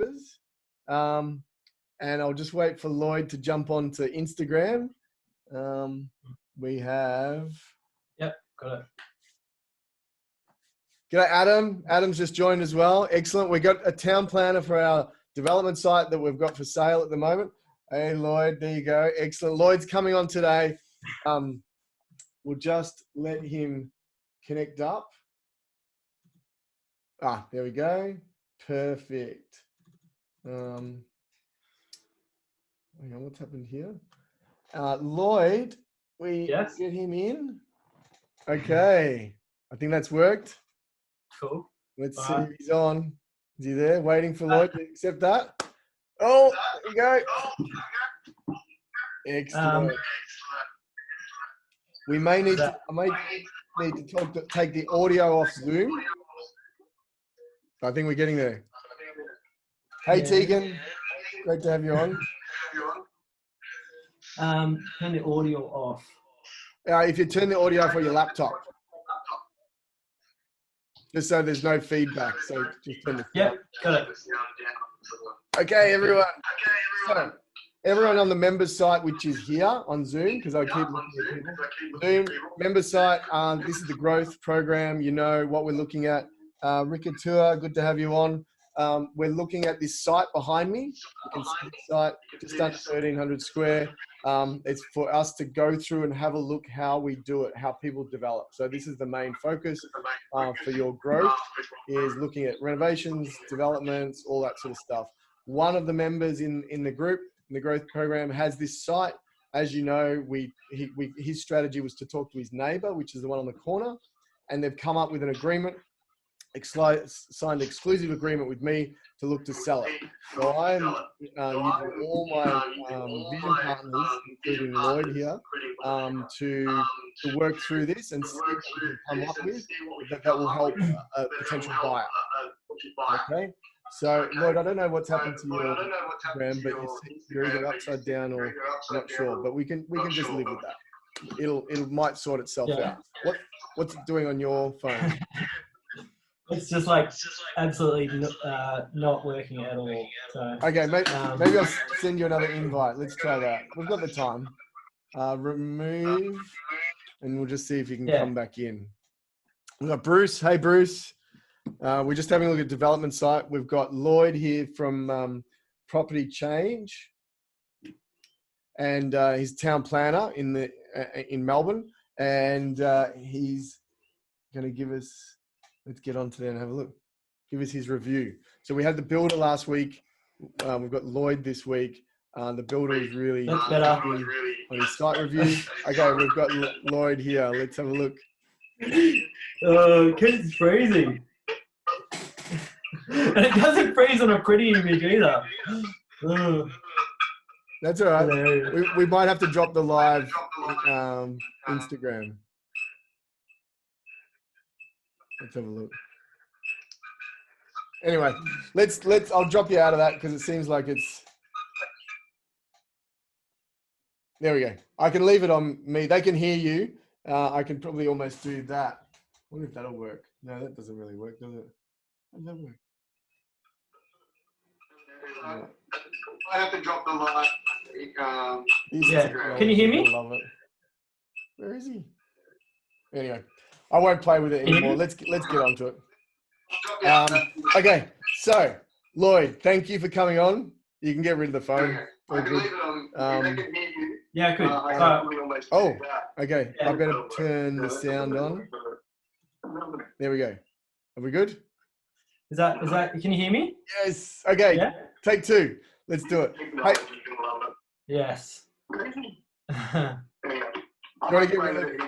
members. And I'll just wait for Lloyd to jump onto Instagram. We have... Yep, got it. G'day, Adam. Adam's just joined as well. Excellent. We got a town planner for our development site that we've got for sale at the moment. Hey, Lloyd, there you go. Excellent. Lloyd's coming on today. We'll just let him connect up. Ah, there we go. Perfect. Hang on, what's happened here? Lloyd, we Yes. get him in. Okay. I think that's worked. Cool. Let's see if he's on. Is he there waiting for Lloyd to accept that? Oh, there you go. Excellent. We may need to, I might need to take the audio off Zoom. I think we're getting there. Hey, Tegan. Great to have you on. Turn the audio off. If you turn the audio off on your laptop. Just so there's no feedback. So just turn the Yep, got it. Okay, everyone. So, everyone on the members site, which is here on Zoom, because I keep looking at people. Zoom, members site, this is the growth program. You know what we're looking at. Rikatua, good to have you on. We're looking at this site behind me. You can see the site, just under 1,300 square. It's for us to go through and have a look how we do it, how people develop. So this is the main focus for your growth, is looking at renovations, developments, all that sort of stuff. One of the members in the group, in the growth program, has this site. As you know, his strategy was to talk to his neighbor, which is the one on the corner, and they've come up with an agreement, signed exclusive agreement with me to look to sell it. So I'm using all my vision partners, including Lloyd here, to work through this and see what we can come up with that will help a potential buyer. Okay. So Lloyd, I don't know what's happened to your program, but you're either upside down or not sure. But we can just live with that. It might sort itself out. What's it doing on your phone? It's just like absolutely not working at all. So, okay, maybe I'll send you another invite. Let's try that. We've got the time. Remove, and we'll just see if you can come back in. We've got Bruce. Hey, Bruce. We're just having a look at development site. We've got Lloyd here from Property Change, and he's town planner in Melbourne, and he's going to give us. Let's get on to there and have a look. Give us his review. So we had the builder last week. We've got Lloyd this week. The builder is really on his site review. Okay, we've got Lloyd here. Let's have a look. It's freezing. And it doesn't freeze on a pretty image either. That's all right. We might have to drop the live Instagram. Let's have a look. Anyway, I'll drop you out of that because it seems like it's. There we go. I can leave it on me. They can hear you. I can probably almost do that. I wonder if that'll work. No, that doesn't really work, does it? How does that work? Yeah. I have to drop the live. Can you hear me? Love it. Where is he? Anyway. I won't play with it anymore. Let's get on to it. Okay, so Lloyd, thank you for coming on. You can get rid of the phone. Yeah, good. Oh, okay. I better turn the sound on. There we go. Are we good? Is that? Can you hear me? Yes. Okay. Yeah? Take two. Let's do it. Hey. Yes. You want to get rid of it?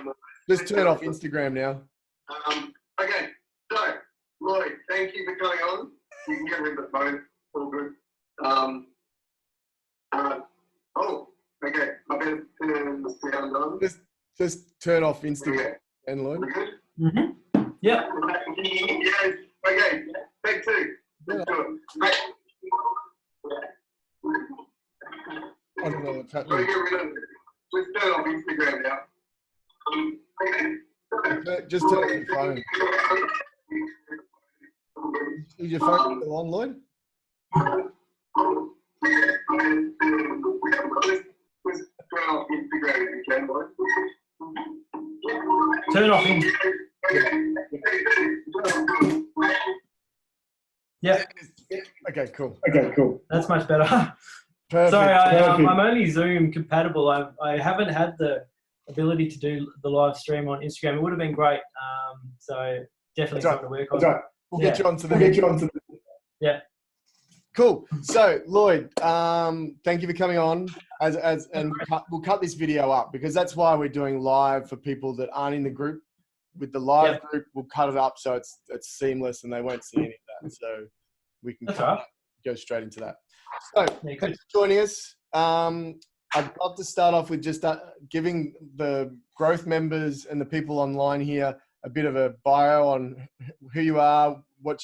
Just turn off Instagram now. Okay, so Lloyd, thank you for coming on. You can get rid of the phone. All good. Okay. I better turn the sound on. Just turn off Instagram, and Lloyd. Mm-hmm. Yeah. Yes. Okay. Take two. Let's do it. I don't know what's happening. Just turn off Instagram now. Just turn off your phone. Is your phone still on, Lloyd? Turn off him. Yeah. Okay, cool. That's much better. Perfect. Sorry, I'm only Zoom compatible. I haven't had the ability to do the live stream on Instagram. It would have been great. So definitely something to work on. That's right. We'll get you onto the. Yeah. Cool. So Lloyd, thank you for coming on. And we'll cut this video up because that's why we're doing live for people that aren't in the group. With the live group, we'll cut it up so it's seamless and they won't see any of that. So we can go straight into that. So thanks for joining us. I'd love to start off with just giving the growth members and the people online here a bit of a bio on who you are, what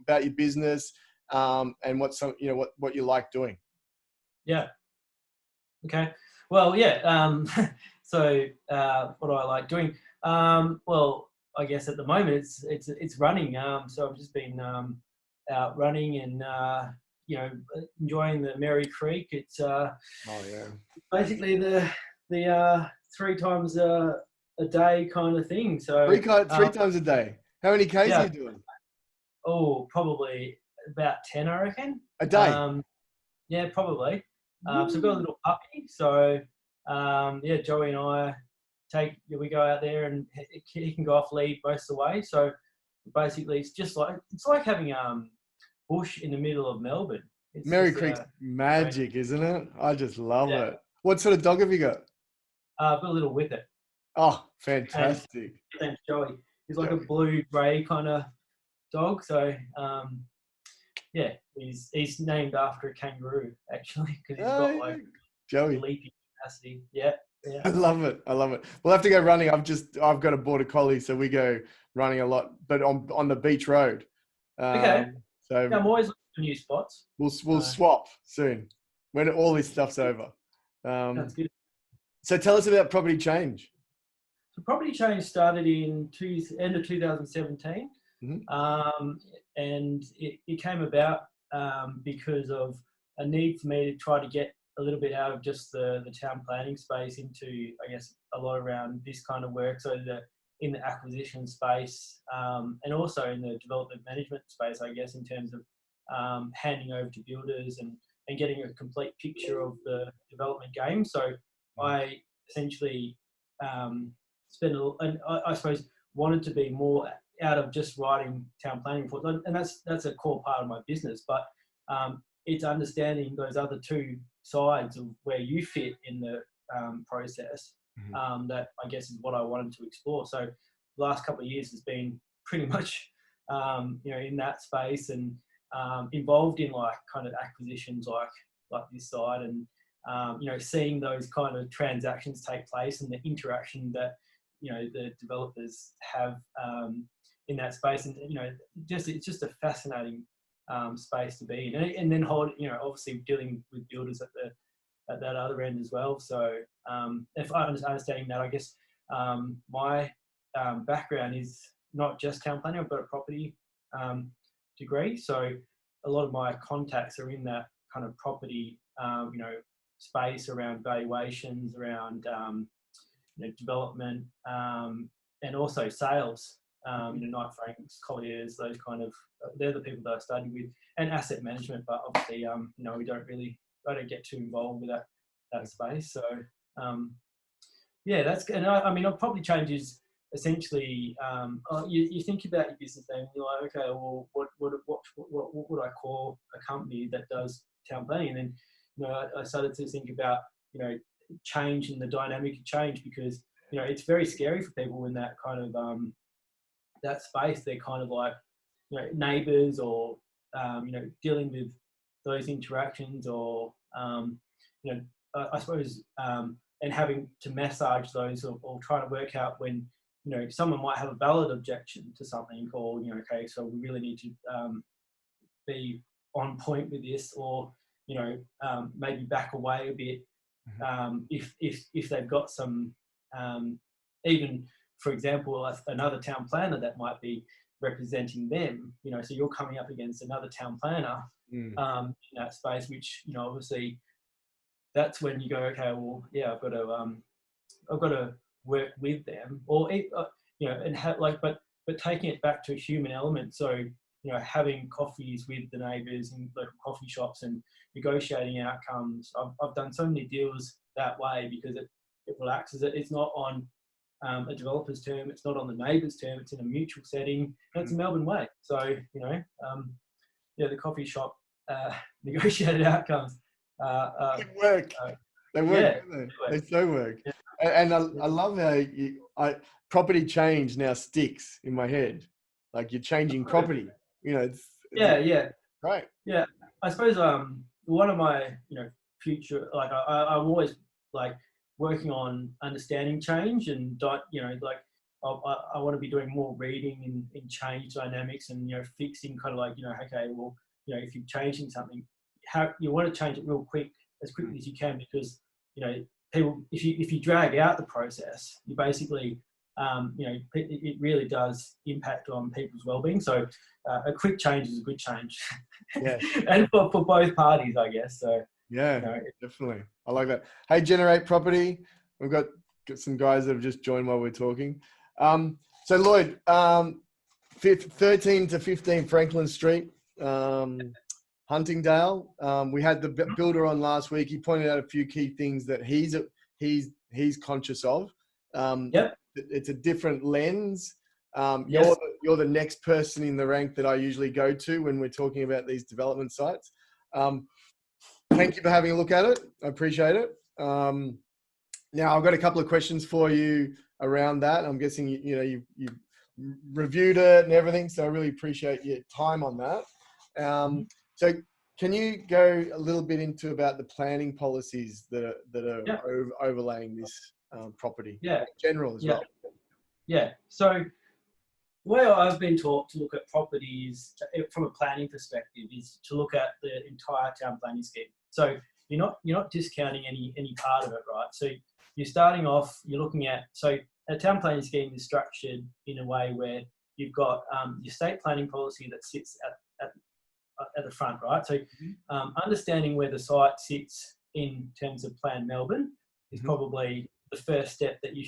about your business, and what you like doing. Yeah. Okay. Well, yeah. So what do I like doing? Well, I guess at the moment it's running. So I've just been out running and enjoying the Merry Creek. It's basically the 3 times a day kind of thing. So 3 times a day. How many Ks are you doing? Oh, probably about 10, I reckon. A day. Yeah, probably. So I've got a little puppy. So Joey and I we go out there and he can go off lead most of the way. So basically it's like having bush in the middle of Melbourne. Merry Creek's magic, isn't it? I just love it. What sort of dog have you got? I've got a little Whippet. Oh, fantastic. His name's Joey. He's like a blue-grey kind of dog. So, he's named after a kangaroo, actually, because he's got Joey leaping capacity. Yeah. I love it. We'll have to go running. I've got a border collie, so we go running a lot, but on the beach road. Okay. So I'm always looking for new spots. We'll swap soon when all this stuff's over. That's good. So tell us about Property Change. So Property Change started in end of 2017, and it came about because of a need for me to try to get a little bit out of just the town planning space into, I guess, a lot around this kind of work. So in the acquisition space and also in the development management space, I guess, in terms of handing over to builders and getting a complete picture of the development game. So I essentially I suppose wanted to be more out of just writing town planning reports, and that's a core part of my business. But it's understanding those other 2 sides of where you fit in the process. That I guess is what I wanted to explore. So the last couple of years has been pretty much in that space and involved in like kind of acquisitions like this side and seeing those kind of transactions take place and the interaction that the developers have in that space, and it's just a fascinating space to be in, and then obviously dealing with builders at that other end as well. So if I understanding that, I guess my background is not just town planning. I've got a property degree, so a lot of my contacts are in that kind of property space around valuations, around development, and also sales. Knight Franks, Colliers, those kind of they're the people that I studied with, and asset management. But obviously, I don't get too involved with that space. So that's, and I mean, Property Change is essentially you think about your business name and you're like, okay, well, what would I call a company that does town planning? And then I started to think about change and the dynamic of change, because it's very scary for people in that kind of that space. They're kind of like neighbours or dealing with those interactions, or I suppose and having to massage those, or trying to work out when someone might have a valid objection to something, or okay, so we really need to be on point with this, or maybe back away a bit if they've got some even, for example, another town planner that might be representing them. So you're coming up against another town planner in that space, which, you know, obviously that's when you go, okay, well, yeah, I've got to work with them, or you know, and but taking it back to a human element. So, you know, having coffees with the neighbours in local coffee shops and negotiating outcomes. I've done so many deals that way because it relaxes it. It's not on a developer's term, it's not on the neighbour's term, it's in a mutual setting, and it's a Melbourne way. So, you know, yeah, the coffee shop negotiated outcomes. They work. They work. Yeah, They so work. yeah. And I love how property change now sticks in my head. Like you're changing property. You know, it's Yeah. right. Yeah, I suppose one of my, you know, future, like I'm always like working on understanding change, and you know, like I want to be doing more reading in change dynamics, and, you know, fixing kind of like, you know, okay, well, you know, if you're changing something, how you want to change it real quick, as quickly as you can, because, you know, people, if you drag out the process, you basically you know, it really does impact on people's well-being. So a quick change is a good change. Yeah. And for both parties, I guess. So Yeah, you know, definitely. I like that. Hey, Generate Property. We've got some guys that have just joined while we're talking. So Lloyd, 13 to 15 Franklin Street, Huntingdale. We had the builder on last week. He pointed out a few key things that he's conscious of. Yep. It's a different lens. Yes. You're the next person in the rank that I usually go to when we're talking about these development sites. Thank you for having a look at it. I appreciate it. Now I've got a couple of questions for you around that. I'm guessing you reviewed it and everything, so I really appreciate your time on that. So can you go a little bit into about the planning policies that are overlaying this property? Yeah. In general as well. Yeah. So the way I've been taught to look at properties from a planning perspective is to look at the entire town planning scheme. So you're not discounting any part of it, right? So you're starting off, you're looking at, so a town planning scheme is structured in a way where you've got your state planning policy that sits at the front, right? So understanding where the site sits in terms of Plan Melbourne is probably the first step that you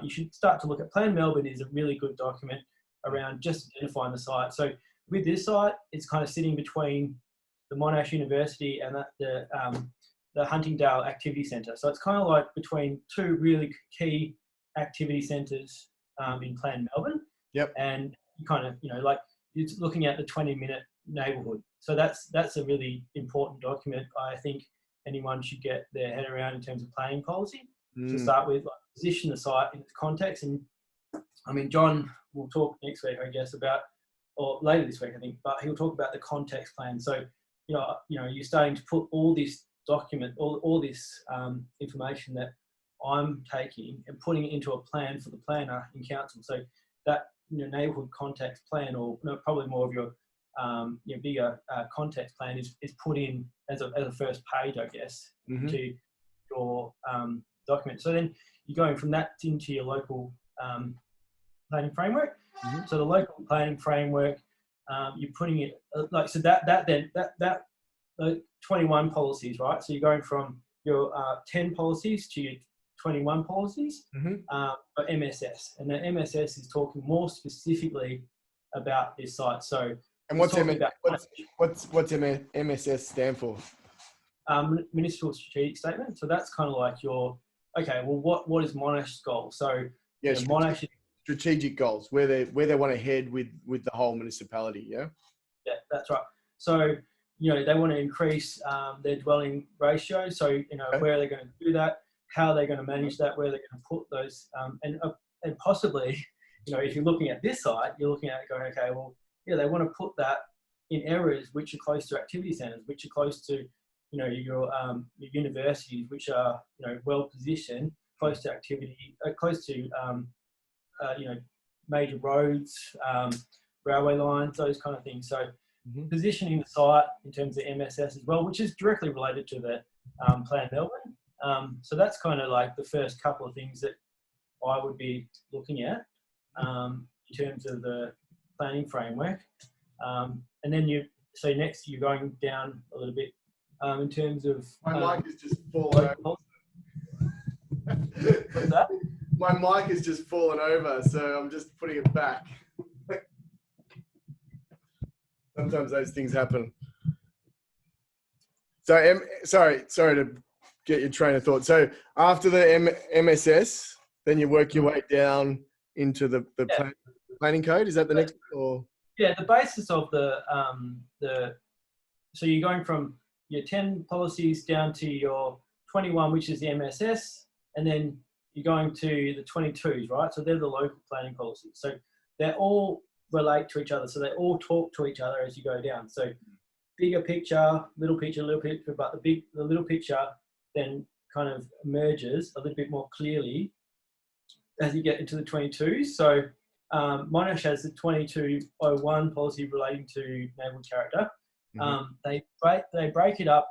should start to look at. Plan Melbourne is a really good document around just identifying the site. So with this site, it's kind of sitting between the Monash University and the Huntingdale Activity Centre. So it's kind of like between two really key activity centres in Plan Melbourne. Yep. And you kind of, you know, like you're looking at the 20-minute neighbourhood. So that's a really important document. I think anyone should get their head around in terms of planning policy. To start with, like, position the site in its context. And I mean, John will talk next week, I guess, about, or later this week, I think, but he'll talk about the context plan. So, you know, you're starting to put all this document, all this information that I'm taking and putting it into a plan for the planner in council. So that, you know, neighbourhood context plan, or probably more of your bigger context plan is put in as a first page, I guess, to your document. So then you're going from that into your local planning framework. So the local planning framework, you're putting it like, so that 21 policies, right? So you're going from your 10 policies to your 21 policies for MSS, and the MSS is talking more specifically about this site. So, and what's MSS stand for? Municipal Strategic Statement. So that's kind of like your, okay, well, what is Monash's goal? So yeah, Monash, strategic goals, where they want to head with the whole municipality. Yeah, that's right. So, you know, they want to increase their dwelling ratio. So, you know, where are they going to do that? How are they going to manage that? Where are they going to put those? And possibly, you know, if you're looking at this site, you're looking at it going, okay, well, yeah, they want to put that in areas which are close to activity centres, which are close to, you know, your universities, which are, you know, well positioned, close to activity, close to, you know, major roads, railway lines, those kind of things. So positioning the site in terms of MSS as well, which is directly related to the Plan Melbourne. So that's kind of like the first couple of things that I would be looking at in terms of the planning framework. And then so next you're going down a little bit in terms of. My mic is just fallen over. What's that? My mic is just fallen over, so I'm just putting it back. Sometimes those things happen. So, sorry to get your train of thought. So after the MSS, then you work your way down into the planning code. Is that the next? Or yeah, the basis of the so you're going from your 10 policies down to your 21, which is the MSS, and then you're going to the 22s, right? So they're the local planning policies. So they all relate to each other. So they all talk to each other as you go down. So bigger picture, little picture, but the little picture then kind of emerges a little bit more clearly as you get into the 22s. So Monash has the 2201 policy relating to neighbourhood character. They break it up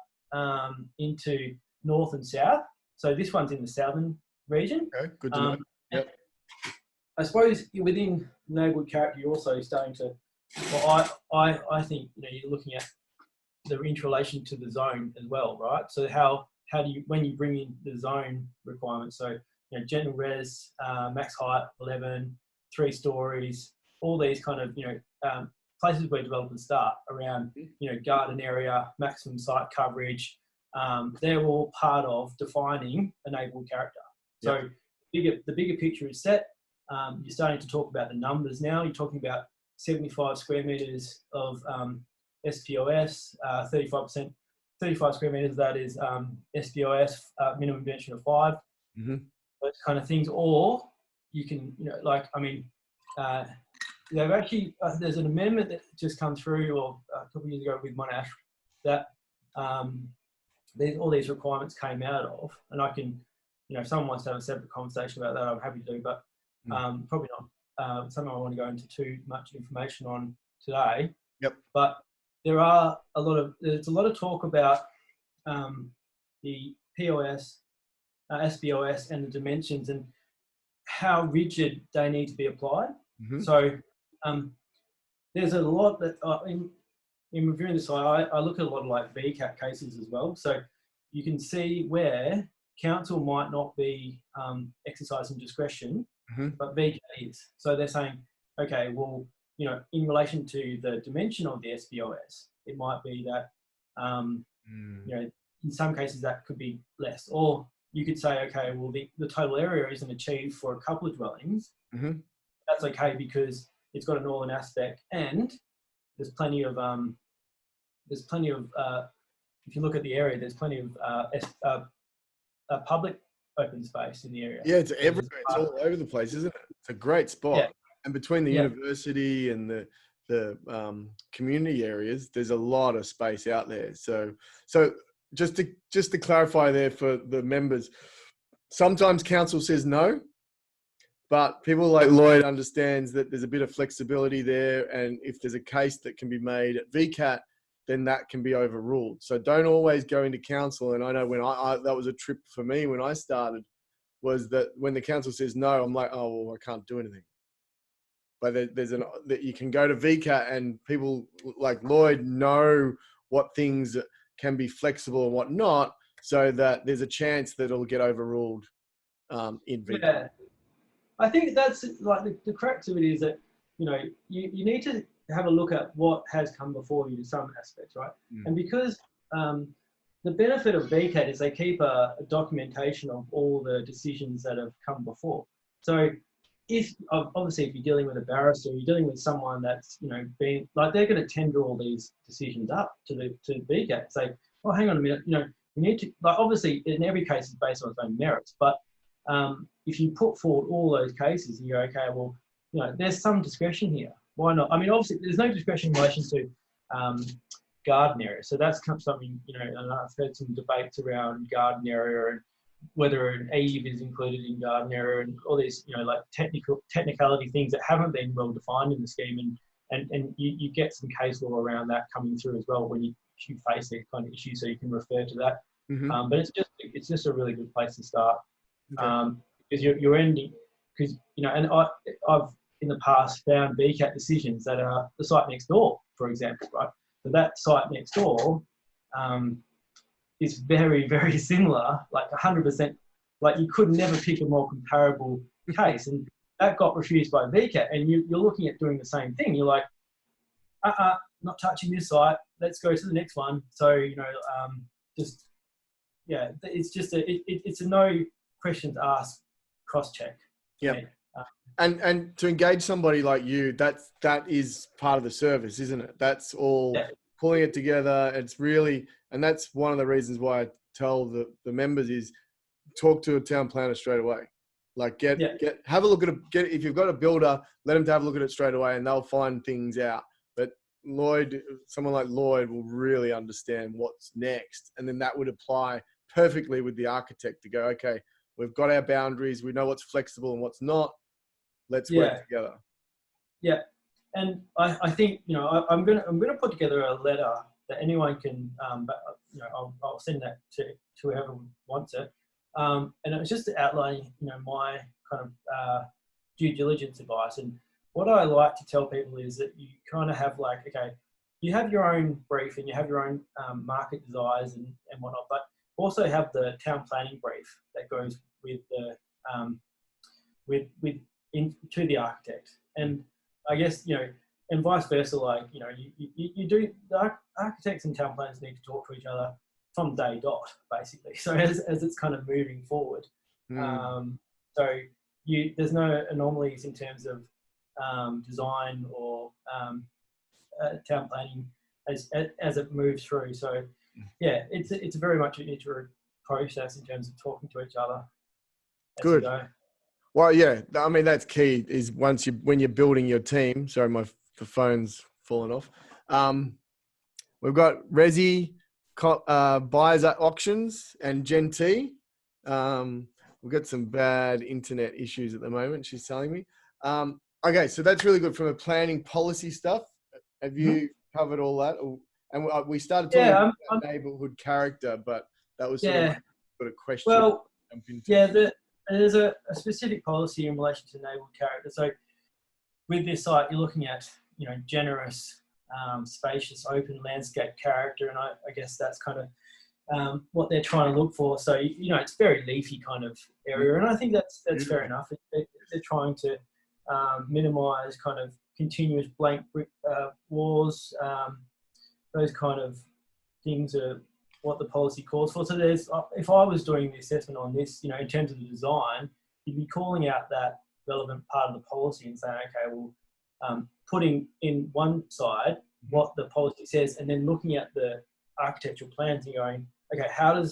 into north and south. So this one's in the southern region. Okay, good to know. Yep. I suppose within neighbourhood character, you're also starting to. Well, I think you're looking at the interrelation to the zone as well, right? So how do you, when you bring in the zone requirements, so general res, max height 11, 3 stories, all these kind of places where developers start around garden area, maximum site coverage. They're all part of defining a neighbourhood character. So the bigger picture is set. You're starting to talk about the numbers now. You're talking about 75 square metres of SPOS, 35%, 35 square metres, that is SPOS, minimum dimension of 5. Those kind of things. Or you can, they've actually, there's an amendment that just come through a couple of years ago with Monash that all these requirements came out of, and I can, if someone wants to have a separate conversation about that, I'm happy to do, but probably not something I want to go into too much information on today. Yep. But there's a lot of talk about the POS, SPOS, and the dimensions and how rigid they need to be applied. So there's a lot that in reviewing this, I look at a lot of like VCAT cases as well. So you can see where council might not be exercising discretion, but VCAT is. So they're saying, okay, well, in relation to the dimension of the SPOS, it might be that, in some cases that could be less. Or you could say, okay, well, the total area isn't achieved for a couple of dwellings. That's okay because it's got a northern aspect, and there's plenty of if you look at the area, there's plenty of public open space in the area. Yeah, it's everywhere. It's all over the place, isn't it? It's a great spot. Yeah. And between the university and the community areas, there's a lot of space out there. So just to clarify there for the members, sometimes council says no, but people like Lloyd understands that there's a bit of flexibility there, and if there's a case that can be made at VCAT, then that can be overruled. So don't always go into council. And I know when that was a trip for me when I started, was that when the council says no, I'm like, oh, well, I can't do anything. But that you can go to VCAT, and people like Lloyd know what things can be flexible and what not, so that there's a chance that it'll get overruled in VCAT. Yeah. I think that's like the crux of it is that, you need to have a look at what has come before you in some aspects, right? And because the benefit of VCAT is they keep a documentation of all the decisions that have come before. So if you're dealing with a barrister, you're dealing with someone that's, been like, they're going to tender all these decisions up to VCAT. Say, oh, hang on a minute, you need to, like, obviously in every case it's based on its own merits, but if you put forward all those cases and you go, okay, well, there's some discretion here. Why not? I mean, obviously there's no discretion in relation to garden area. So that's something, and I've heard some debates around garden area and whether an eve is included in garden area and all these, like technicality things that haven't been well defined in the scheme. And you get some case law around that coming through as well when you face these kind of issues, so you can refer to that. But it's just a really good place to start. Because you're ending, because and I've in the past found VCAT decisions that are the site next door, for example, right? But that site next door is very, very similar, like 100%. Like you could never pick a more comparable case. And that got refused by VCAT. And you're looking at doing the same thing. You're like, not touching this site. Let's go to the next one. So, just, yeah, it's just it's a no questions asked cross check. Yeah. And to engage somebody like you, that is part of the service, isn't it? That's all pulling it together. It's really, and that's one of the reasons why I tell the members is talk to a town planner straight away. Like have a look at if you've got a builder, let them have a look at it straight away and they'll find things out. But someone like Lloyd will really understand what's next. And then that would apply perfectly with the architect to go, okay, we've got our boundaries. We know what's flexible and what's not. Let's work together. Yeah. And I think, I'm going to put together a letter that anyone can, I'll send that to whoever wants it. And it was just to outline, my kind of due diligence advice. And what I like to tell people is that you kind of have like, okay, you have your own brief and you have your own market desires and whatnot, but also have the town planning brief that goes with the to the architect. And I guess, and vice versa, like, you do, the architects and town planners need to talk to each other from day dot, basically. So as it's kind of moving forward. So there's no anomalies in terms of design or town planning as it moves through. So yeah, it's very much an iterative process in terms of talking to each other. Good. Well, yeah, I mean, that's key is when you're building your team. Sorry, the phone's fallen off. We've got Resi, Buyers at Auctions and Gen T. We've got some bad internet issues at the moment, she's telling me. Okay, so that's really good from a planning policy stuff. Have you covered all that? And we started talking about neighborhood character, but that was sort of a question. Well, there's a specific policy in relation to neighborhood character. So with this site, you're looking at, generous, spacious, open landscape character. And I guess that's kind of what they're trying to look for. So, it's very leafy kind of area. And I think that's fair enough. They're trying to minimize kind of continuous blank brick walls. Those kind of things are what the policy calls for. So if I was doing the assessment on this, in terms of the design, you'd be calling out that relevant part of the policy and saying, okay, well, putting in one side what the policy says, and then looking at the architectural plans and going, okay, how do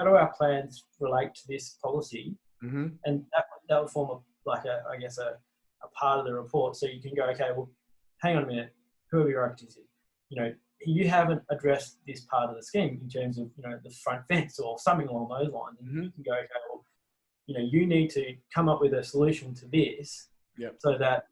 our plans relate to this policy? Mm-hmm. And that would form a part of the report. So you can go, okay, well, hang on a minute, who are your architects? You haven't addressed this part of the scheme in terms of, the front fence or something along those lines. And you can go, okay, well, you need to come up with a solution to this so that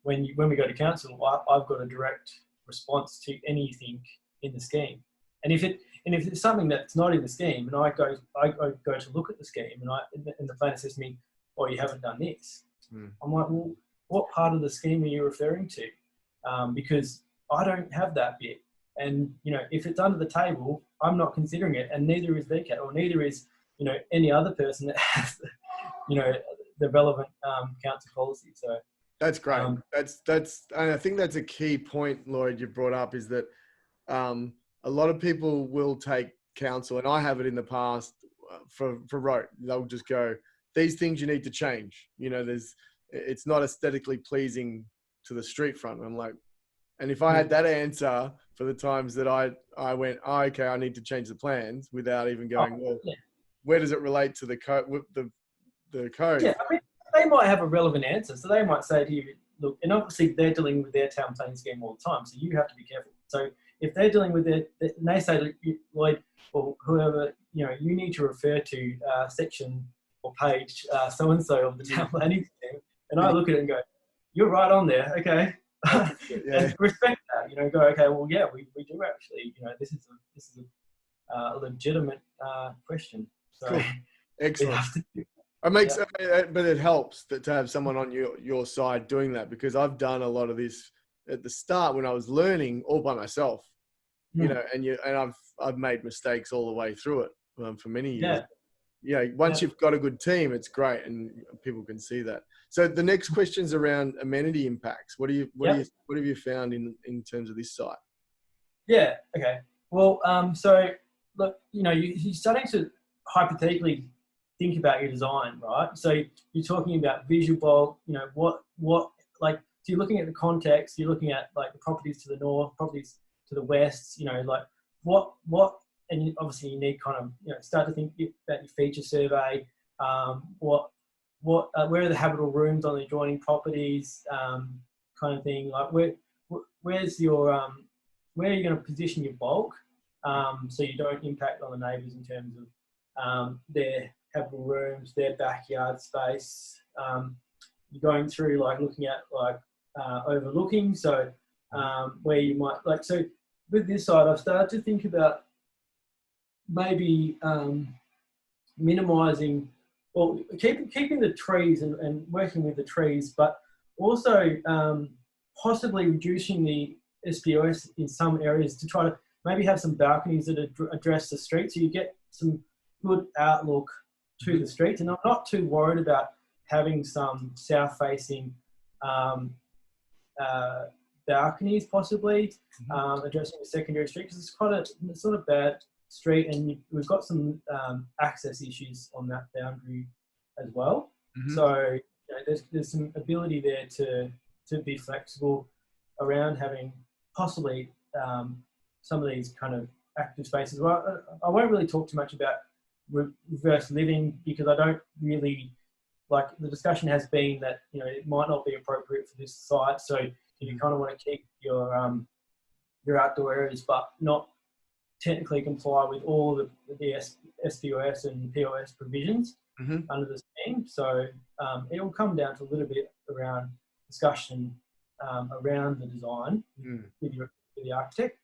when we go to council, I've got a direct response to anything in the scheme. And if it's something that's not in the scheme and I go to look at the scheme and the planner says to me, oh, you haven't done this. I'm like, well, what part of the scheme are you referring to? Because I don't have that bit. And, if it's under the table, I'm not considering it, and neither is VCAT, or neither is, any other person that has, the relevant council policy. So that's great. That's, and I think that's a key point, Lloyd, you brought up, is that a lot of people will take council, and I have it in the past for rote. They'll just go, these things you need to change. It's not aesthetically pleasing to the street front. I'm like, and if I had that answer for the times that I went, oh, okay, I need to change the plans without even going, where does it relate to the code? The code? Yeah, I mean, they might have a relevant answer. So they might say to you, look, and obviously they're dealing with their town planning scheme all the time. So you have to be careful. So if they're dealing with and they say, Lloyd, or whoever, you need to refer to section or page so-and-so of the town planning scheme. And I look at it and go, you're right on there. Okay. And respect that, go, okay, well, yeah, we do actually, this is a legitimate question. So cool. Excellent. But it helps to have someone on your side doing that, because I've done a lot of this at the start when I was learning all by myself, you Mm. know, and I've made mistakes all the way through it for many years. Yeah. Once Yeah. you've got a good team, it's great, and people can see that. So the next question's around amenity impacts. What have you found in terms of this site? Yeah. Okay. Well, so look, you know, you're starting to hypothetically think about your design, right? So you're talking about visual bulk. You know, what like, so you're looking at the context. You're looking at like the properties to the north, properties to the west. You know, like what, and obviously you need kind of, you know, start to think about your feature survey. Where are the habitable rooms on the adjoining properties, kind of thing. Like where's your where are you going to position your bulk, so you don't impact on the neighbours in terms of their habitable rooms, their backyard space. You're going through like looking at like overlooking, so where you might like. So with this side, I've started to think about maybe minimising, or keeping the trees and working with the trees, but also possibly reducing the SPOS in some areas to try to maybe have some balconies that address the street, so you get some good outlook to the streets. And I'm not too worried about having some south-facing balconies possibly addressing the secondary street, because it's not a bad street, and we've got some access issues on that boundary as well. So you know, there's some ability there to be flexible around having possibly some of these kind of active spaces. Well, I won't really talk too much about reverse living, because I don't really like, the discussion has been that, you know, it might not be appropriate for this site. So you kind of want to keep your outdoor areas, but not technically comply with all the SPOS and POS provisions under the scheme. So it will come down to a little bit around discussion around the design with the architect.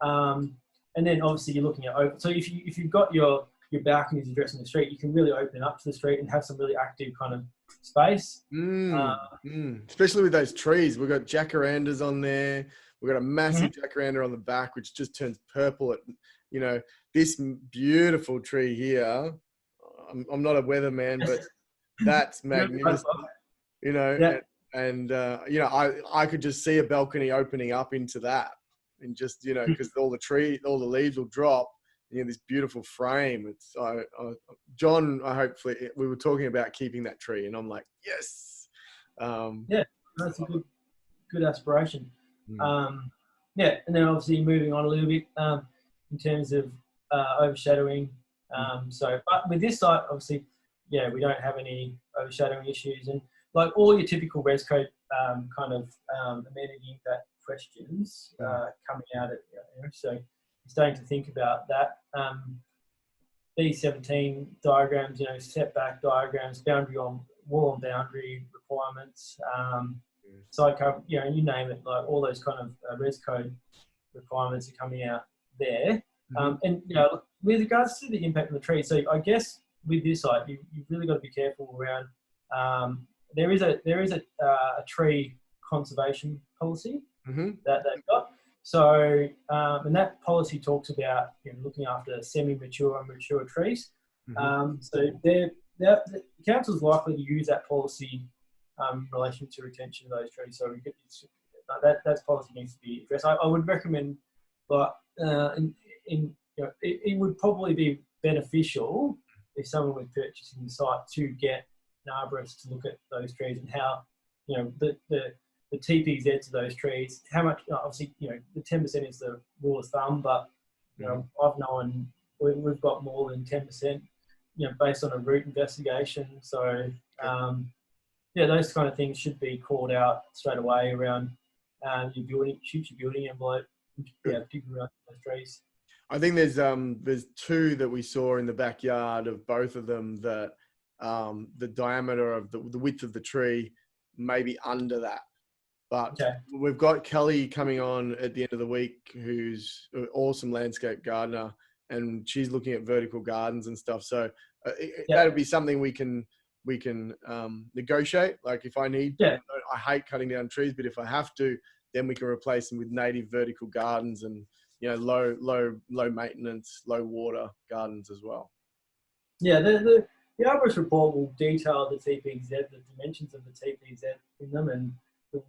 And then obviously you're looking at open. So if you've got your balconies addressing the street, you can really open up to the street and have some really active kind of space. Especially with those trees. We've got jacarandas on there. We've got a massive jacaranda on the back, which just turns purple at, you know, this beautiful tree here. I'm not a weatherman, but that's magnificent, you know. Yeah. And you know, I could just see a balcony opening up into that, and just, you know, because all the leaves will drop, and you know, this beautiful frame. It's John, hopefully we were talking about keeping that tree, and I'm like, yes. Yeah, that's a good aspiration. Yeah, and then obviously moving on a little bit in terms of overshadowing. So, but with this site, obviously, yeah, we don't have any overshadowing issues, and like all your typical res code kind of amenity impact questions coming out at, you know, so you're starting to think about that. B17 diagrams, you know, setback diagrams, boundary on wall on boundary requirements, side cover, you know, you name it, like all those kind of res code requirements are coming out there. And you know, with regards to the impact on the tree, so I guess with this site, you've really got to be careful around. There is a tree conservation policy that they've got. So, and that policy talks about, you know, looking after semi-mature and mature trees. So the council's likely to use that policy in relation to retention of those trees. So that policy needs to be addressed. I would recommend, but you know, it would probably be beneficial if someone was purchasing the site to get an arborist to look at those trees and how, you know, the TPZ to those trees, how much, obviously, you know, the 10% is the rule of thumb, but, you know, I've known we've got more than 10%, you know, based on a route investigation. So, yeah, those kind of things should be called out straight away around your future building envelope, yeah, particularly around those trees. I think there's two that we saw in the backyard of both of them that the diameter of the width of the tree may be under that. But we've got Kelly coming on at the end of the week, who's an awesome landscape gardener, and she's looking at vertical gardens and stuff. So that'll be something we can negotiate. Like if I need, I hate cutting down trees, but if I have to, then we can replace them with native vertical gardens and, you know, low maintenance, low water gardens as well. Yeah, the arborist report will detail the TPZ, the dimensions of the TPZ in them, and the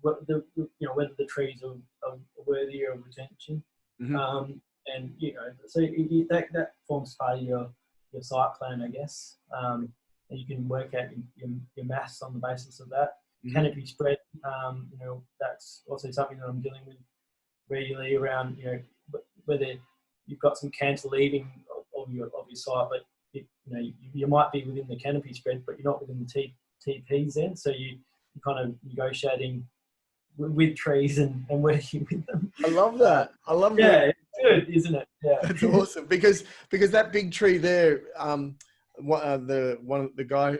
you know, whether the trees are worthy of retention. Mm-hmm. And you know, so that forms part of your site plan, I guess. And you can work out your maths on the basis of that. Mm-hmm. Canopy spread, you know, that's also something that I'm dealing with regularly around, you know, whether you've got some cantilevering of your site, but you know, you might be within the canopy spread, but you're not within the TPZ. So you're kind of negotiating with trees and working with them. I love that. I love yeah, that. it's good, isn't it? Yeah, that's awesome because that big tree there, the guy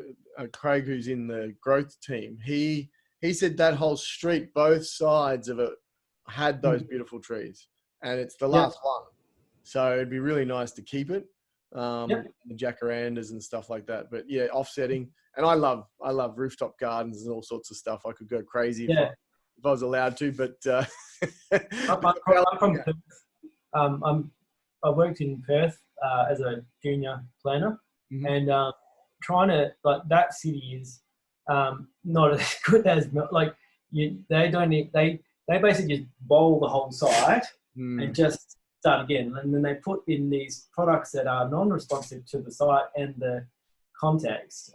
Craig, who's in the growth team, he said that whole street, both sides of it, had those beautiful trees, and it's the last one. So it'd be really nice to keep it, the jacarandas and stuff like that. But yeah, offsetting, and I love rooftop gardens and all sorts of stuff. I could go crazy if I was allowed to, but I'm from Perth. I worked in Perth as a junior planner, and trying to, like, that city is not as good as, like, they basically just bowl the whole site and just start again, and then they put in these products that are non-responsive to the site and the context.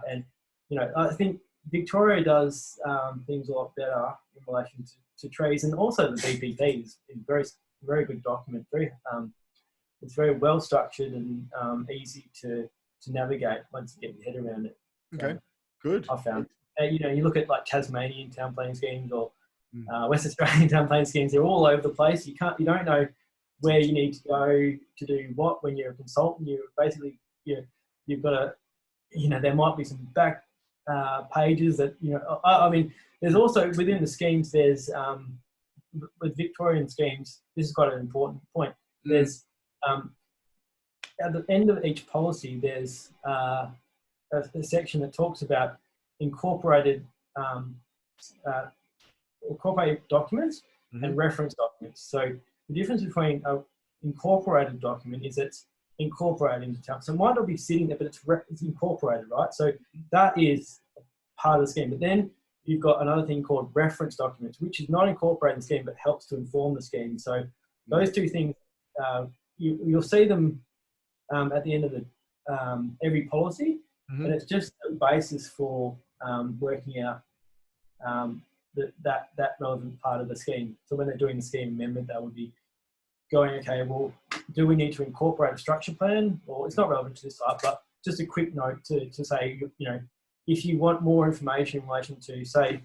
And you know, I think Victoria does things a lot better in relation to trees, and also the BPP is very good document. It's very well structured and easy to navigate once you get your head around it. Okay, good. I found, you know, you look at like Tasmanian town planning schemes or West Australian town planning schemes, they're all over the place. You don't know where you need to go to do what. When you're a consultant, you've got to, you know, there might be some back pages that, you know, I mean, there's also within the schemes, there's with Victorian schemes, this is quite an important point. There's at the end of each policy, there's a section that talks about incorporated documents and reference documents. So the difference between an incorporated document is it's incorporated into town. So it might not be sitting there, but it's incorporated, right? So that is part of the scheme. But then you've got another thing called reference documents, which is not incorporated in the scheme, but helps to inform the scheme. So those two things, you'll see them at the end of the every policy, and it's just a basis for working out that relevant part of the scheme. So when they're doing the scheme amendment, that would be going, okay, well, do we need to incorporate a structure plan? Or it's not relevant to this site, but just a quick note to say, you know, if you want more information in relation to, say,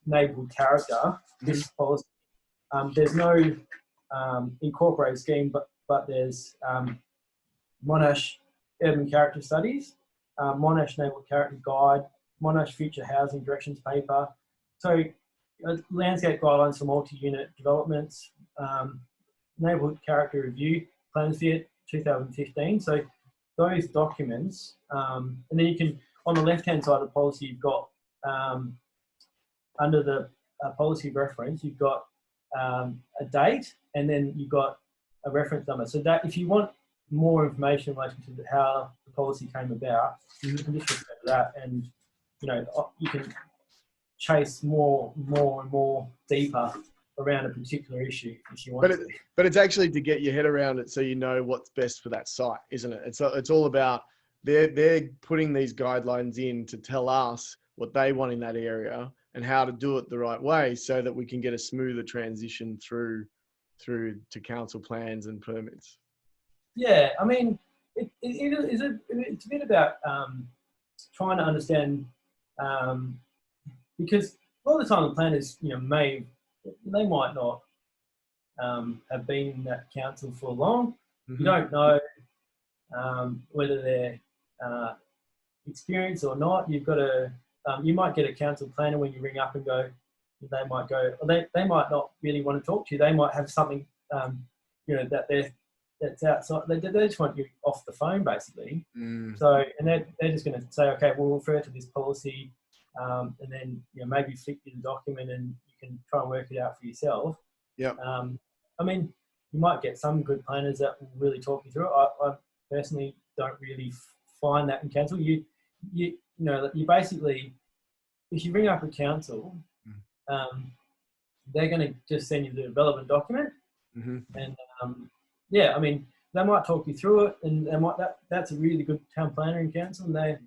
neighbourhood character, this policy, there's no incorporated scheme, but there's Monash Urban Character Studies, Monash Neighbourhood Character Guide, Monash Future Housing Directions Paper. So landscape guidelines for multi-unit developments, Neighbourhood Character Review, Plans Fit 2015. So those documents, and then you can, on the left-hand side of the policy, you've got, under the policy reference, you've got a date, and then you've got a reference number. So that if you want more information in relation to how the policy came about, you can just refer to that, and you know, you can chase more and more deeper around a particular issue if you want to. But it's actually to get your head around it so you know what's best for that site, isn't it? It's all about they're putting these guidelines in to tell us what they want in that area and how to do it the right way so that we can get a smoother transition through to council plans and permits. Yeah, I mean, it's a bit about trying to understand, because a lot of the time the planners, you know, they might not have been in that council for long. You don't know whether they're experienced or not. You've got to, you might get a council planner when you ring up and go, they might go, they might not really want to talk to you. They might have something, you know, that's outside. They just want you off the phone, basically. So, and they're just going to say, okay, we'll refer to this policy, and then, you know, maybe flick you the document and you can try and work it out for yourself. Yeah. I mean, you might get some good planners that will really talk you through it. I personally don't really find that in council. You know, you basically, if you ring up a council, they're going to just send you the relevant document, and yeah, I mean, they might talk you through it, and they might that's a really good town planner in council, and they're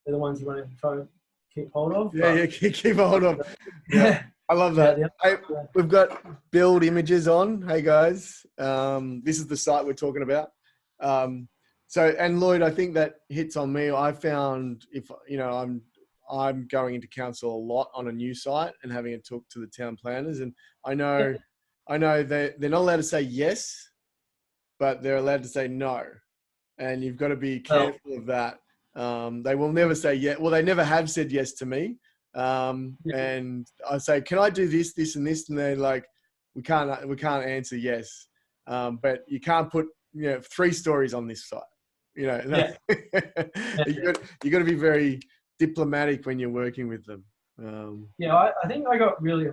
the ones you want to try and keep hold of. Yeah, keep hold of. Yeah, I love that. Hey, we've got build images on. Hey guys, this is the site we're talking about. So, and Lloyd, I think that hits on me. I found if you know I'm going into council a lot on a new site and having a talk to the town planners, and I know they're not allowed to say yes, but they're allowed to say no, and you've got to be careful of that. They will never say yes. Well, they never have said yes to me. And I say, can I do this, this, and this? And they're like, we can't answer yes. But you can't put 3 stories on this site. You got to be very diplomatic when you're working with them. I think I got really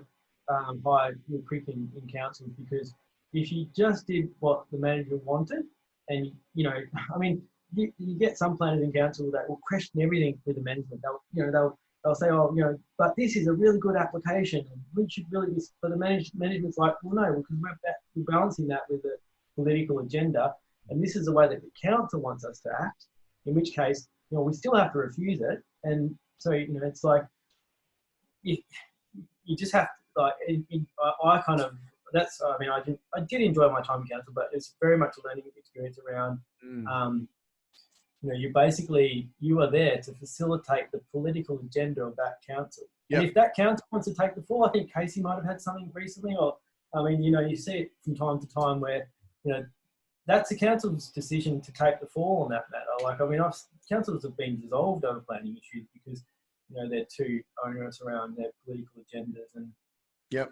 high creep in council, because if you just did what the manager wanted, and I mean, you get some planners in council that will question everything with the management. They'll say, but this is a really good application, and we should really be. But the management's like, well, no, because we're balancing that with the political agenda, and this is the way that the council wants us to act. In which case, we still have to refuse it, and so it's like, you just have to like. I kind of that's. I mean, I did enjoy my time in council, but it's very much a learning experience around. You are there to facilitate the political agenda of that council. Yep. And if that council wants to take the fall, I think Casey might have had something recently, or, I mean, you see it from time to time where, that's the council's decision to take the fall on that matter. Like, I mean, councils have been dissolved over planning issues because, they're too onerous around their political agendas. And I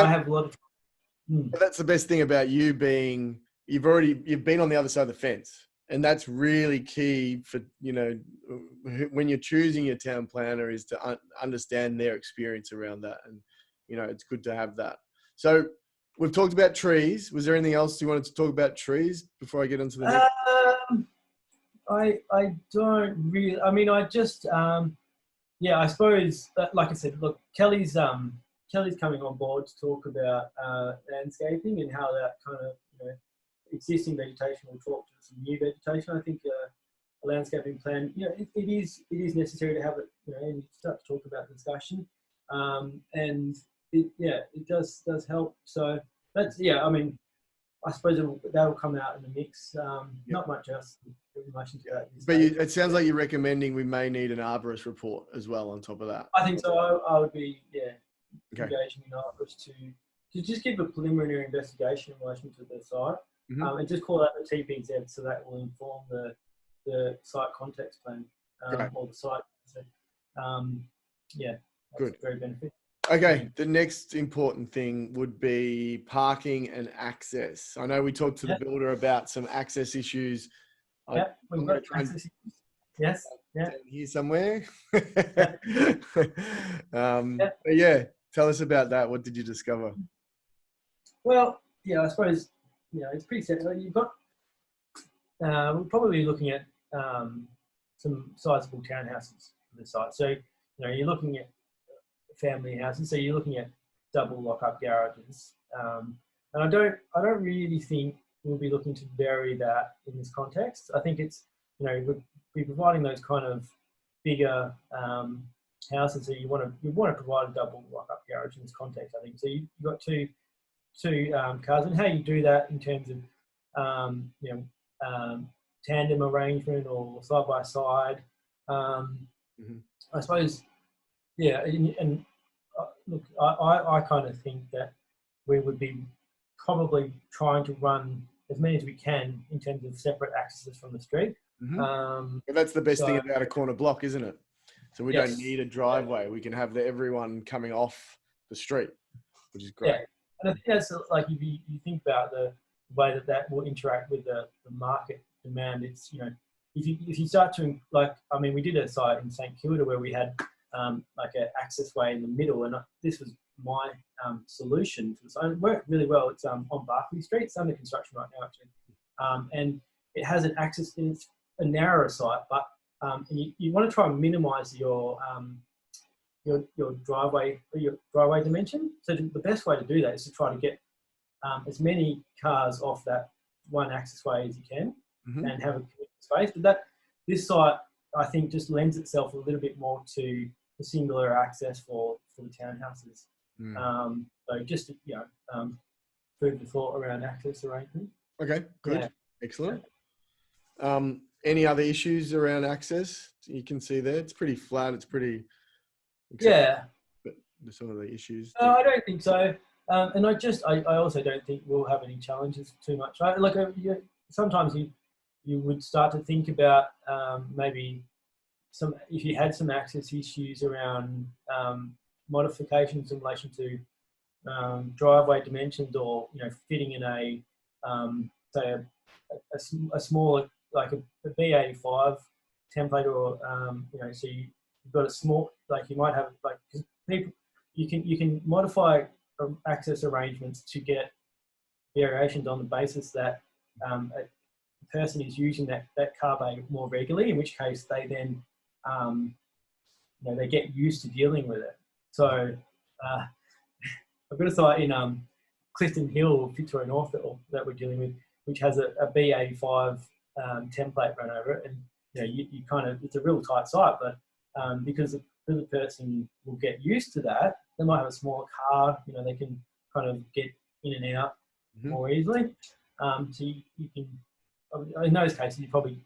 have a lot of... That's the best thing about you being... You've been on the other side of the fence, and that's really key for, when you're choosing your town planner, is to understand their experience around that. And, it's good to have that. So we've talked about trees. Was there anything else you wanted to talk about trees before I get into the next? I don't really, I mean, I just, I suppose, like I said, look, Kelly's coming on board to talk about landscaping and how that kind of, existing vegetation will talk to some new vegetation. I think a landscaping plan, it is necessary to have it, and start to talk about discussion, and it does help. So that's I mean, I suppose that'll come out in the mix. Not much else in relation to that. But it sounds like you're recommending we may need an arborist report as well on top of that. I think so. I would be engaging an arborist to just give a preliminary investigation in relation to the site. And just call out the TPZ, so that will inform the site context plan or the site. So, that's good. Very beneficial. Okay, the next important thing would be parking and access. I know we talked to the builder about some access issues. We've got access issues. Yes. Here somewhere. But tell us about that. What did you discover? Well, I suppose. It's pretty set. So you've got, we're probably looking at some sizable townhouses for the site. So, you're looking at family houses. So you're looking at double lock-up garages. And I don't really think we'll be looking to vary that in this context. I think it's, we'll be providing those kind of bigger houses. So you want to provide a double lock-up garage in this context, I think. So you've got two cars, and how you do that in terms of tandem arrangement or side by side. I suppose, and look, I kind of think that we would be probably trying to run as many as we can in terms of separate accesses from the street. But that's the best thing about a corner block, isn't it? So we don't need a driveway. We can have everyone coming off the street, which is great. And I think that's like, if you think about the way that will interact with the market demand, it's, if you start to, like, I mean, we did a site in St Kilda where we had like an access way in the middle, and this was my solution to this. It worked really well. It's on Barclay Street. It's under construction right now, actually, and it has an access. It's a narrower site, but you want to try and minimise your driveway dimension. So the best way to do that is to try to get as many cars off that one access way as you can, and have a space. But this site, I think, just lends itself a little bit more to the singular access for the townhouses. So just food for thought around access arrangement. Okay, good, Yeah. excellent. Any other issues around access? You can see there, it's pretty flat. It's pretty. Yeah. But some of the issues. No, I don't think so. And I also don't think we'll have any challenges too much. Right? Like sometimes you would start to think about maybe if you had some access issues around modifications in relation to driveway dimensions, or fitting in a say a smaller, like a B85 template, or so you've got a small, like you might have, like, cause people, you can modify access arrangements to get variations on the basis that a person is using that car bay more regularly, in which case they then they get used to dealing with it. So I've got a site in Clifton Hill, Fitzroy North, that we're dealing with, which has a B85 template run over it, and you kind of, it's a real tight site, but because the person will get used to that, they might have a smaller car, they can kind of get in and out more easily. So you can, in those cases, you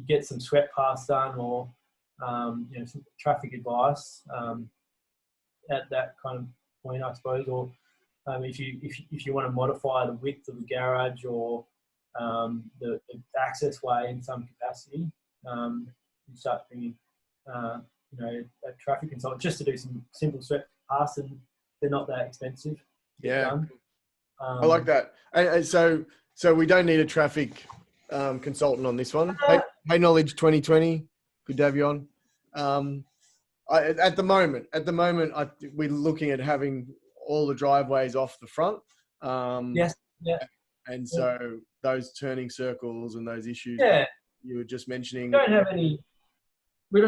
get some sweat pass done, or some traffic advice at that kind of point, I suppose. Or if you want to modify the width of the garage, or the access way in some capacity, you start bringing a traffic consultant just to do some simple sweat pass, and they're not that expensive. Yeah, I like that. And so we don't need a traffic consultant on this one. Hey Knowledge 2020, good to have you on. At the moment, we're looking at having all the driveways off the front. Yes. Yeah. And so those turning circles and those issues you were just mentioning. We don't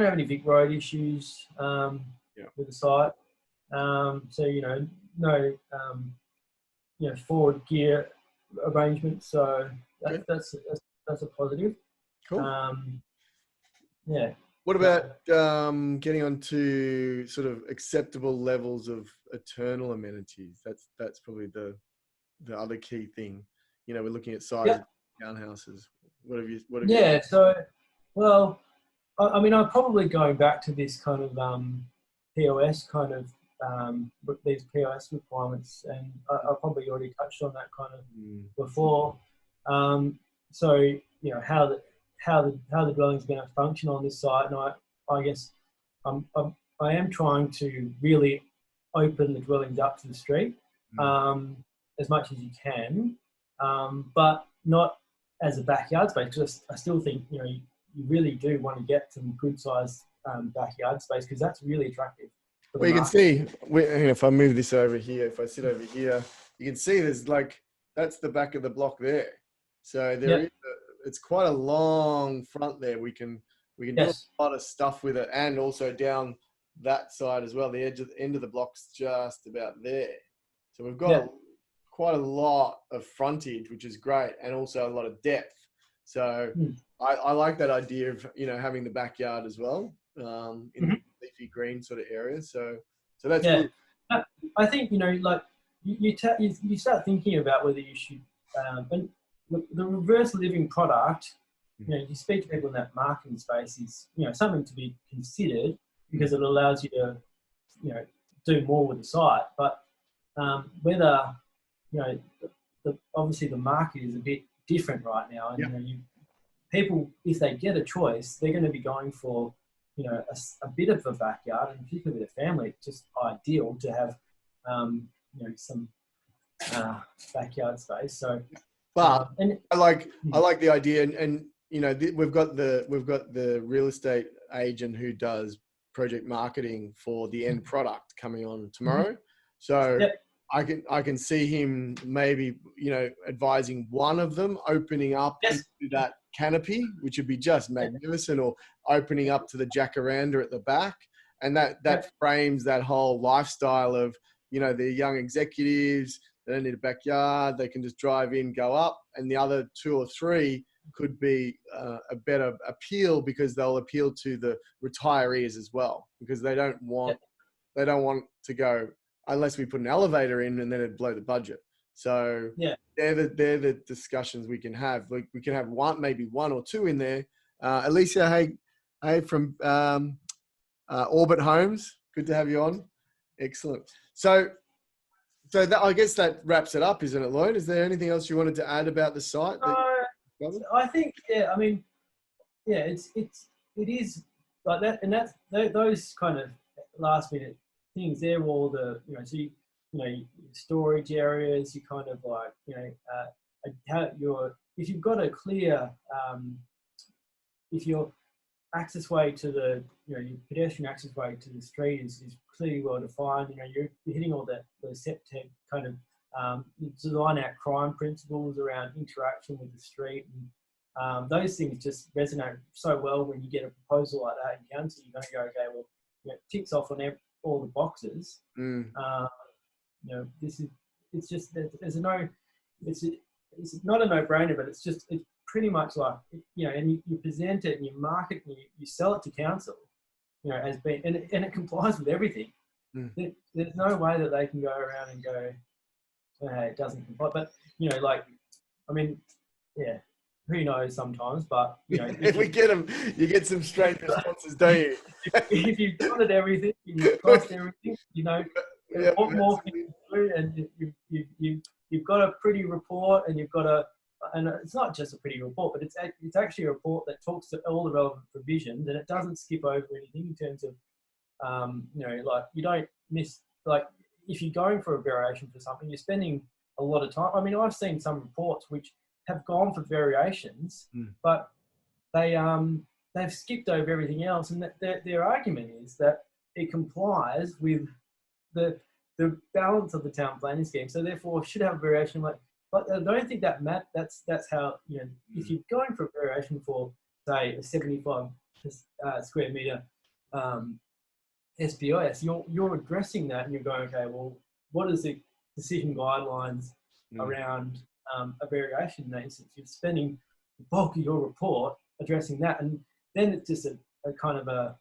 have any big road issues with the site. So no forward gear arrangements. So that's a positive. Cool. Yeah. What about getting onto sort of acceptable levels of eternal amenities? That's probably the other key thing. We're looking at size of townhouses. What have you? So, well, I mean, I'm probably going back to this kind of POS kind of these POS requirements, and I probably already touched on that kind of before. So how the dwelling is going to function on this site, and I guess I am trying to really open the dwellings up to the street as much as you can, but not as a backyard space, because I still think you really do want to get some good sized backyard space, because that's really attractive. Well, you can see, if I move this over here, if I sit over here, you can see there's that's the back of the block there. So there is it's quite a long front there. We can do a lot of stuff with it, and also down that side as well. The end of the block's just about there. So we've got quite a lot of frontage, which is great, and also a lot of depth. So I like that idea of having the backyard as well in the leafy green sort of area. So that's good. I think like you start thinking about whether you should and the reverse living product. You speak to people in that marketing space is something to be considered, because it allows you to do more with the site. But whether obviously the market is a bit different right now, and people, if they get a choice, they're going to be going for a bit of a backyard, and particularly with a family, it's just ideal to have some backyard space. So, but I like the idea, and we've got the real estate agent who does project marketing for the end product coming on tomorrow. So Yep. I can see him maybe, you know, advising one of them opening up Yes. into that canopy, which would be just magnificent, or opening up to the jacaranda at the back. And that frames that whole lifestyle of, you know, the young executives, they don't need a backyard, they can just drive in, go up. And the other 2 or 3 could be a better appeal, because they'll appeal to the retirees as well, because they don't want to go unless we put an elevator in, and then it'd blow the budget. So they're the discussions we can have. Like, we can have maybe one or 2 in there. Alicia, hey, from Orbit Homes, good to have you on. Excellent. So I guess that wraps it up, isn't it, Lloyd? Is there anything else you wanted to add about the site? I think, I mean, it is like that, and those kind of last minute things. They're all the, you know, so you know, storage areas. You kind of like, you know, if you've got a clear, if your access way to the, you know, your pedestrian access way to the street is clearly well defined. You know, you're hitting all the septic kind of design out crime principles around interaction with the street, and those things just resonate so well when you get a proposal like that in council. You're going to go, okay, well, you know, it ticks off on all the boxes. You know, it's just there's it's not a no-brainer, but it's pretty much like, you know, and you present it and you market and you sell it to council, you know, as being, and it complies with everything. There's no way that they can go around and go, hey, it doesn't comply. But, you know, like, I mean, yeah, who knows sometimes, but, you know. If we get them, you get some strange responses, don't you? If you've got it everything, you've crossed everything, you know, what more can you do? And you've got a pretty report, and and it's not just a pretty report, but it's actually a report that talks to all the relevant provisions, and it doesn't skip over anything in terms of, you know, like, you don't miss, like, if you're going for a variation for something, you're spending a lot of time. I mean, I've seen some reports which have gone for variations, but they've skipped over everything else, and their argument is that it complies with the balance of the town planning scheme, so therefore should have a variation. Like, but I don't think that's how, you know, if you're going for a variation for, say, a 75 square meter SPOS, you're addressing that, and you're going, okay, well, what is the decision guidelines around a variation in that instance? You're spending the bulk of your report addressing that, and then it's just a kind of a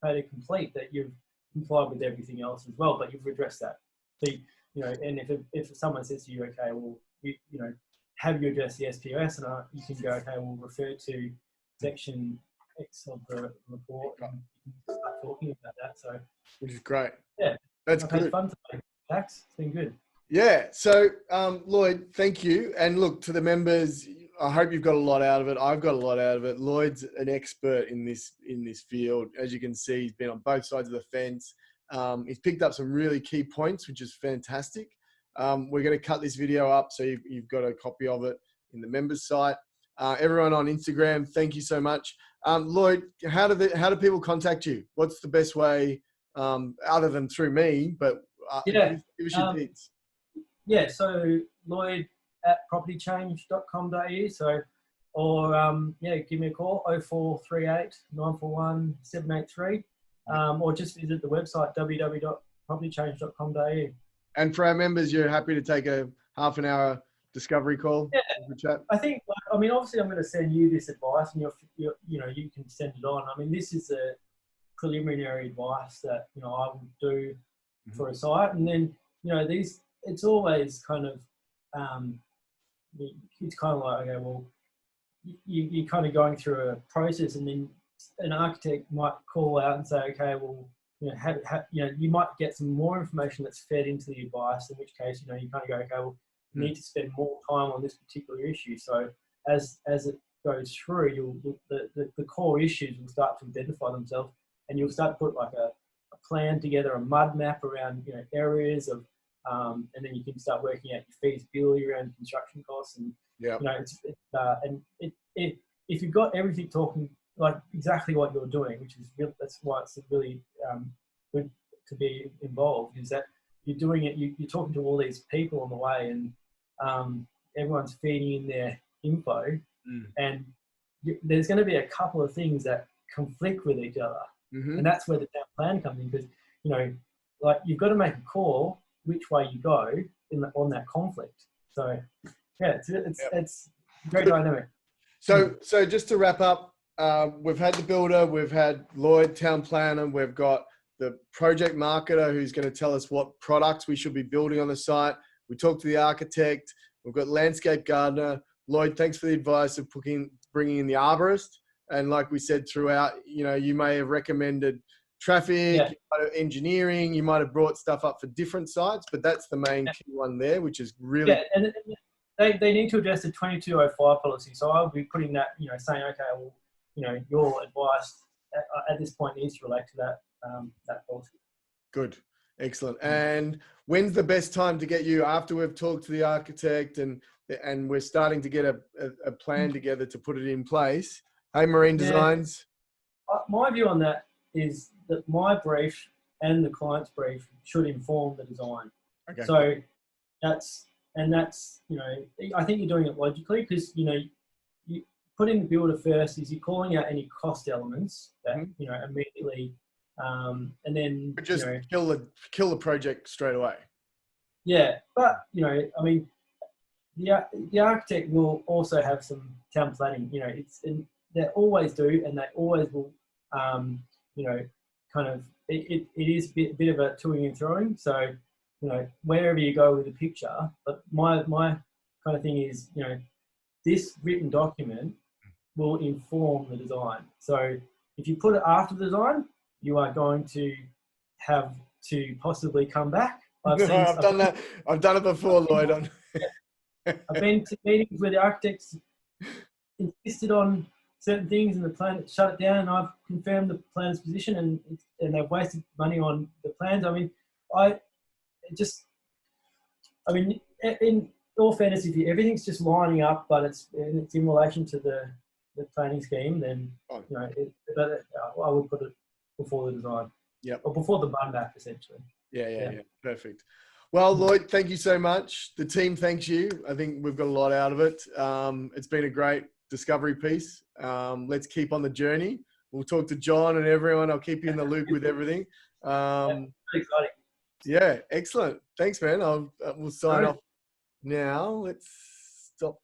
fait complete that you've complied with everything else as well, but you've addressed that. So, you know, and if someone says to you, okay, well, you know, have you addressed the SPOS, and you can go, okay, we'll refer to section X of the report, and you can start talking about that. So, which is great. Yeah, that's good. Had fun today, Dax. It's been good. Yeah. So, Lloyd, thank you. And look, to the members, I hope you've got a lot out of it. I've got a lot out of it. Lloyd's an expert in this field. As you can see, he's been on both sides of the fence. He's picked up some really key points, which is fantastic. We're going to cut this video up, so you've got a copy of it in the members site. Everyone on Instagram, thank you so much. Lloyd, how do people contact you? What's the best way, other than through me? But give us your deeds. Yeah, so Lloyd at propertychange.com.au. So, or give me a call 0438 941 783, or just visit the website www.propertychange.com.au. And for our members, you're happy to take a half an hour discovery call? Yeah, chat? I think. I mean, obviously, I'm going to send you this advice, and you can send it on. I mean, this is a preliminary advice that I will do for a site, and then it's always kind of it's kind of like, okay, well, you're kind of going through a process, and then an architect might call out and say, okay, well, you might get some more information that's fed into the advice, in which case, you kind of go, okay, well, you need to spend more time on this particular issue. So as it goes through, the core issues will start to identify themselves, and you'll start to put like a plan together, a mud map around areas of, and then you can start working out your feasibility around construction costs, and if you've got everything like exactly what you're doing, which is real. That's why it's really good to be involved. Is that you're doing it? You're talking to all these people on the way, and everyone's feeding in their info, and there's going to be a couple of things that conflict with each other, and that's where the town plan comes in, because like you've got to make a call which way you go on that conflict. So yeah, it's very dynamic. So just to wrap up, we've had the builder, we've had Lloyd, town planner, we've got the project marketer who's going to tell us what products we should be building on the site. We talked to the architect. We've got landscape gardener. Lloyd, thanks for the advice of bringing in the arborist. And like we said throughout, you may have recommended traffic, engineering, you might have brought stuff up for different sites, but that's the main key one there, which is really... Yeah, and they need to address the 2205 policy. So I'll be putting that, saying, okay, well, your advice at this point needs to relate to that policy. Good. Excellent. And when's the best time to get you, after we've talked to the architect and we're starting to get a plan together to put it in place? Hey, Marine Designs. My view on that is that my brief and the client's brief should inform the design. Okay. So that's, I think you're doing it logically, because, you putting the builder first is you're calling out any cost elements that, immediately, and then just kill the project straight away. Yeah, but I mean, the architect will also have some town planning. They always do, and they always will. Kind of it is a bit of a toing and throwing. So wherever you go with the picture, but my kind of thing is this written document will inform the design. So if you put it after the design, you are going to have to possibly come back. I've done that. I've done it before, Lloyd. I've been to meetings where the architects insisted on certain things and the plan shut it down, and I've confirmed the plan's position, and they've wasted money on the plans. I mean, in all fairness, if everything's just lining up, but it's in relation to the planning scheme, then I would put it before the design. Yeah. Or before the bun back, essentially. Yeah. Perfect. Well, Lloyd, thank you so much. The team thanks you. I think we've got a lot out of it. It's been a great discovery piece. Let's keep on the journey. We'll talk to John and everyone. I'll keep you in the loop with everything. Really exciting. Yeah, excellent. Thanks, man. We'll sign off now. Let's stop.